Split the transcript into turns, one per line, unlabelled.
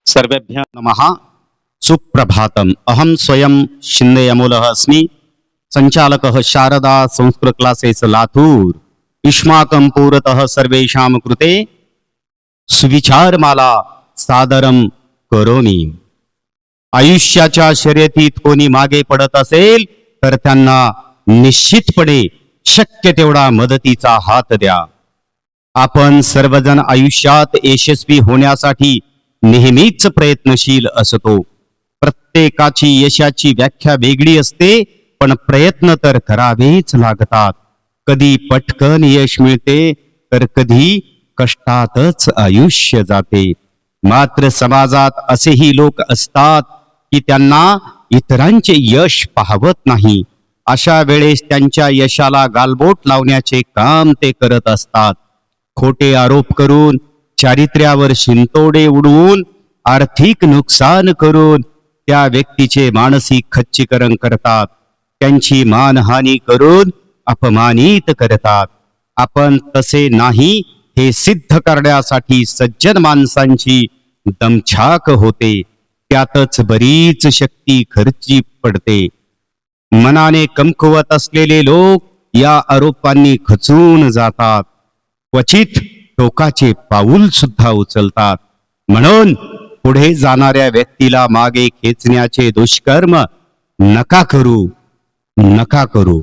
सर्वेभ्यः नमः। सुप्रभातम्। अहं स्वयं शिंदे अमोलः अस्मि, संचालकः शारदा संस्कृत क्लासेस लातूर। युष्माकं पुरतः सर्वेषां कृते सुविचारमाला सादरं करोमि। आयुष्याच्या शर्यतीत कोणी मागे पडत असेल तर त्यांना निश्चितपणे शक्य तेवढा मदतीचा हात द्या। आपण सर्वजण आयुष्यात यशस्वी होण्यासाठी नेहमीच प्रयत्नशील असतो। प्रत्येकाची यशाची व्याख्या वेगळी असते, पण प्रयत्न तर करावेच लागतात। कधी पटकन यश मिळते तर कधी कष्टातच आयुष्य जाते। मात्र समाजात असेही लोक असतात की त्यांना इतरांचे यश पाहवत नाही। अशा वेळेस त्यांच्या यशाला गालबोट लावण्याचे काम ते करत असतात। खोटे आरोप करून, चारित्र्यावर शिंतोडे उडवून, आर्थिक नुकसान करून त्या व्यक्तीचे मानसिक खच्चीकरण करतात। त्यांची मानहानी करून अपमानित करतात। आपण तसे नाही हे सिद्ध करण्यासाठी सज्जन माणसांची दमछाक होते, त्यातच बरीच शक्ती खर्ची पडते। मनाने कमकुवत असलेले लोक या आरोपांनी खचून जातात, क्वचित टोकाचे पाऊल सुद्धा उचलतात। म्हणून पुढे जाणाऱ्या व्यक्तीला मागे खेचण्याचे दुष्कर्म नका करू, नका करू।